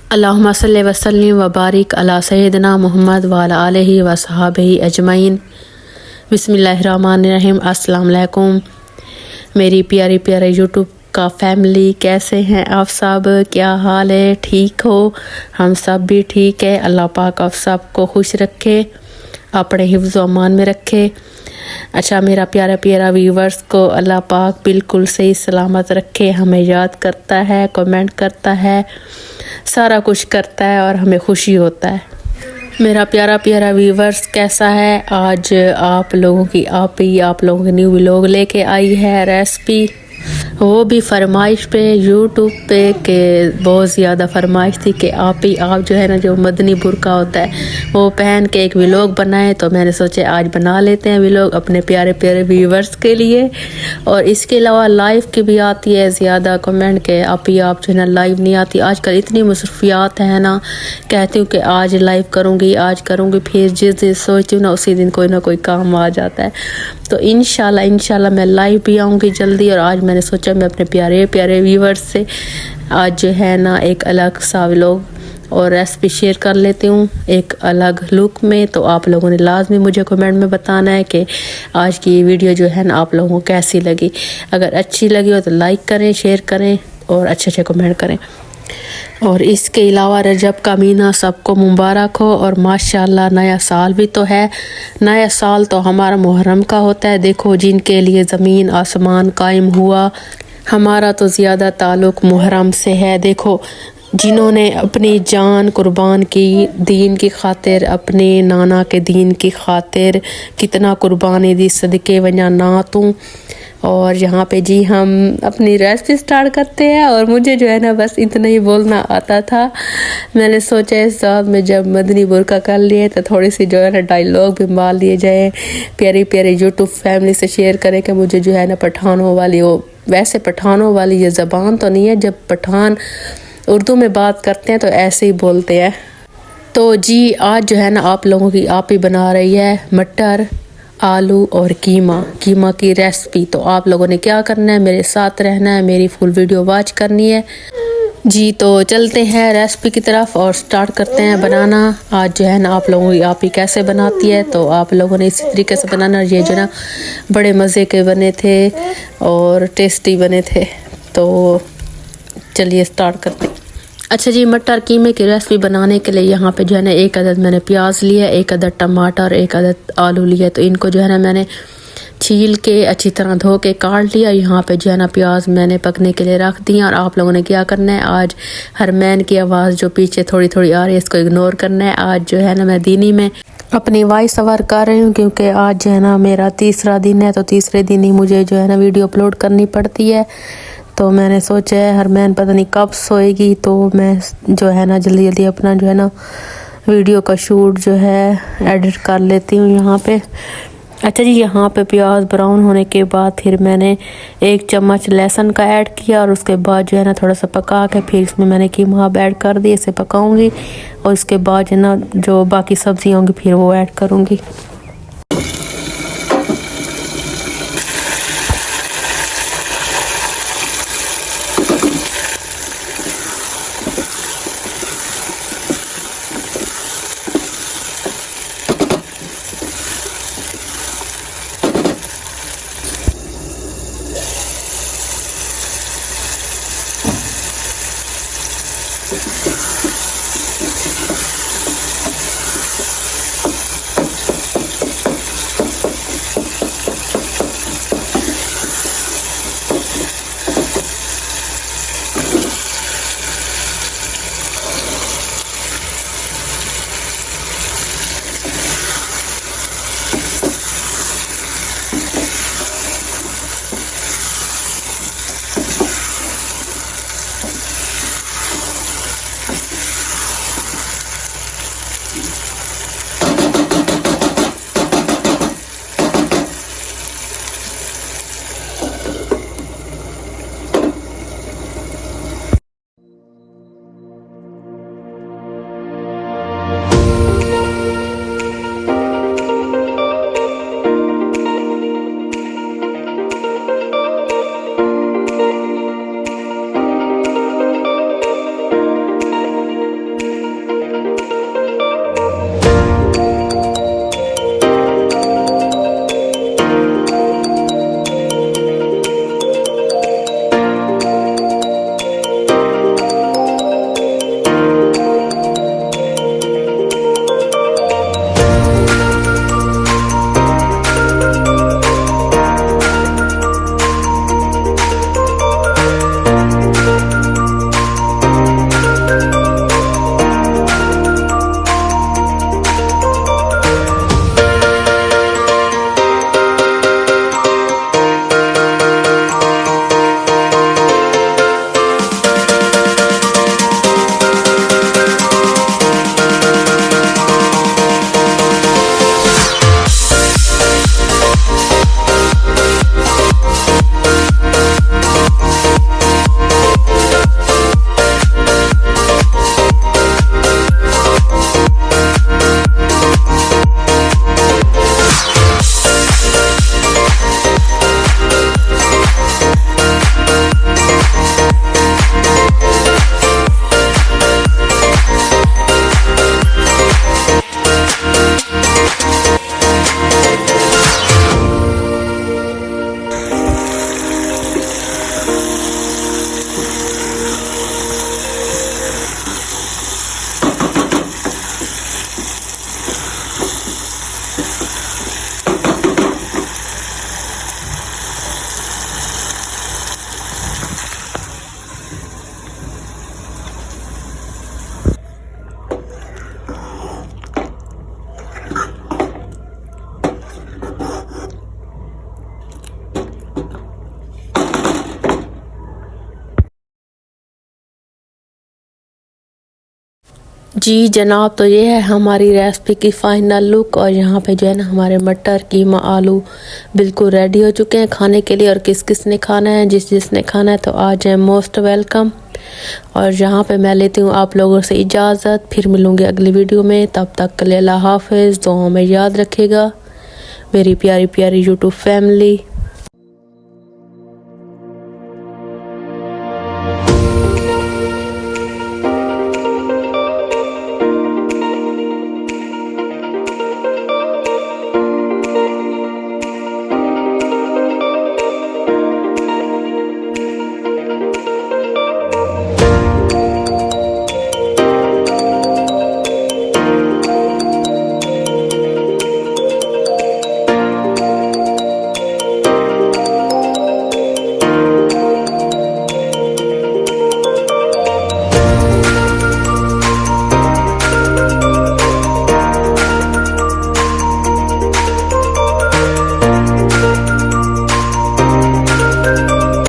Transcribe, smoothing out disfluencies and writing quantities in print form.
अल्लाहुम्मा सल्लि व सल्लिम व बारिक अला सय्यिदिना मुहम्मद व अला आलिहि व सहाबिही अजमईन। बिस्मिल्लाहिर्रहमानिर्रहीम। अस्सलाम वालेकुम मेरी प्यारी प्यारे यूट्यूब का फैमिली, कैसे हैं आप सब? क्या हाल है? ठीक हो? हम सब भी ठीक है। अल्लाह पाक आप सबको खुश रखे, अपने हिफ्ज़ व अमान में रखे। अच्छा, मेरा प्यारा प्यारा व्यूवर्स को अल्लाह पाक बिल्कुल सही सलामत रखे। हमें याद करता है, कमेंट करता है, सारा कुछ करता है और हमें खुशी होता है। मेरा प्यारा प्यारा व्यूवर्स कैसा है? आज आप लोगों के न्यू व्लॉग लेके आई है रेसिपी, वो भी फरमाइश पे यूट्यूब पे के बहुत ज़्यादा फरमाइश थी कि आप जो है ना, जो मदनी बुर्का होता है वो पहन के एक व्लॉग बनाए। तो मैंने सोचा आज बना लेते हैं व्लॉग अपने प्यारे प्यारे व्यूवर्स के लिए। और इसके अलावा लाइव की भी आती है ज़्यादा कमेंट के आप जो है ना लाइव नहीं आती। आजकल इतनी मसरूफियात है ना, कहती हूँ कि आज लाइव करूँगी, आज करूँगी, फिर जिस दिन सोचती हूँ ना उसी दिन कोई ना कोई काम आ जाता है। तो इंशाल्लाह मैं लाइव भी आऊँगी जल्दी। और आज मैंने सोचा मैं अपने प्यारे प्यारे व्यूवर्स से आज जो है ना एक अलग सा व्लॉग और रेसिपी शेयर कर लेती हूँ एक अलग लुक में। तो आप लोगों ने लाजमी मुझे कमेंट में बताना है कि आज की वीडियो जो है ना आप लोगों को कैसी लगी। अगर अच्छी लगी हो तो लाइक करें, शेयर करें और अच्छे कमेंट करें। और इसके अलावा रजब का महीना सबको मुबारक हो। और माशाल्लाह नया साल भी तो है। नया साल तो हमारा मुहर्रम का होता है। देखो, जिनके लिए ज़मीन आसमान कायम हुआ, हमारा तो ज़्यादा ताल्लुक़ मुहर्रम से है। देखो, जिन्होंने अपनी जान कुर्बान की दीन की खातिर, अपने नाना के दीन की खातिर कितना कुर्बानी दी, सदके वजह ना तू। और यहाँ पे जी हम अपनी रेसिपी स्टार्ट करते हैं। और मुझे जो है ना बस इतना ही बोलना आता था। मैंने सोचा इस साल में जब मदनी बुर्का कर लिए तो थोड़ी सी जो है ना डायलॉग भी मार लिए जाए, प्यारी प्यारी यूट्यूब फैमिली से शेयर करें कि मुझे जो है ना पठानों वाली, वो वैसे पठानों वाली ये ज़बान तो नहीं है, जब पठान उर्दू में बात करते हैं तो ऐसे ही बोलते हैं। तो जी आज जो है ना आप लोगों की आप ही बना रही है मटर, आलू और कीमा की रेसिपी। तो आप लोगों ने क्या करना है, मेरे साथ रहना है, मेरी फुल वीडियो वॉच करनी है जी। तो चलते हैं रेसिपी की तरफ और स्टार्ट करते हैं बनाना। आज जो है ना आप लोगों की आप ही कैसे बनाती है, तो आप लोगों ने इसी तरीके से बनाना। ये जो ना बड़े मज़े के बने थे और टेस्टी बने थे। तो चलिए स्टार्ट करते हैं। अच्छा जी, मटर कीमे की रेसिपी बनाने के लिए यहाँ पे जो है ना एक अदद मैंने प्याज लिया, एक अदद टमाटर, एक अदद आलू लिया। तो इनको जो है ना मैंने छील के अच्छी तरह धो के काट लिया। यहाँ पे जो है ना प्याज मैंने पकने के लिए रख दिया। और आप लोगों ने क्या करना है, आज हरमैन की आवाज़ जो पीछे थोड़ी थोड़ी आ रही है इसको इग्नोर करना है। आज जो है ना मैं दीनी में अपनी वॉइस ओवर कर रही हूँ क्योंकि आज जो है ना मेरा तीसरा दिन है। तो तीसरे दिन ही मुझे जो है ना वीडियो अपलोड करनी पड़ती है। तो मैंने सोचा है हरमैन पता नहीं कब सोएगी, तो मैं जो है ना जल्दी जल्दी अपना जो है ना वीडियो का शूट जो है एडिट कर लेती हूँ यहाँ पे। अच्छा जी, यहाँ पे प्याज ब्राउन होने के बाद फिर मैंने 1 चम्मच लहसुन का ऐड किया। और उसके बाद जो है ना थोड़ा सा पका के फिर इसमें मैंने कीमा ऐड कर दिया, इसे पकाऊंगी। और उसके बाद जो है ना जो बाकी सब्जियाँ होंगी फिर वो ऐड करूँगी। जी जनाब, तो ये है हमारी रेसिपी की फाइनल लुक। और यहाँ पे जो है ना हमारे मटर कीमा आलू बिल्कुल रेडी हो चुके हैं खाने के लिए। और किस किस ने खाना है, जिसने खाना है तो आ जाए, मोस्ट वेलकम। और यहाँ पे मैं लेती हूँ आप लोगों से इजाज़त, फिर मिलूँगी अगली वीडियो में। तब तक के लिए अल्लाह हाफिज़। दुआओं में याद रखिएगा मेरी प्यारी प्यारी यूट्यूब फैमिली।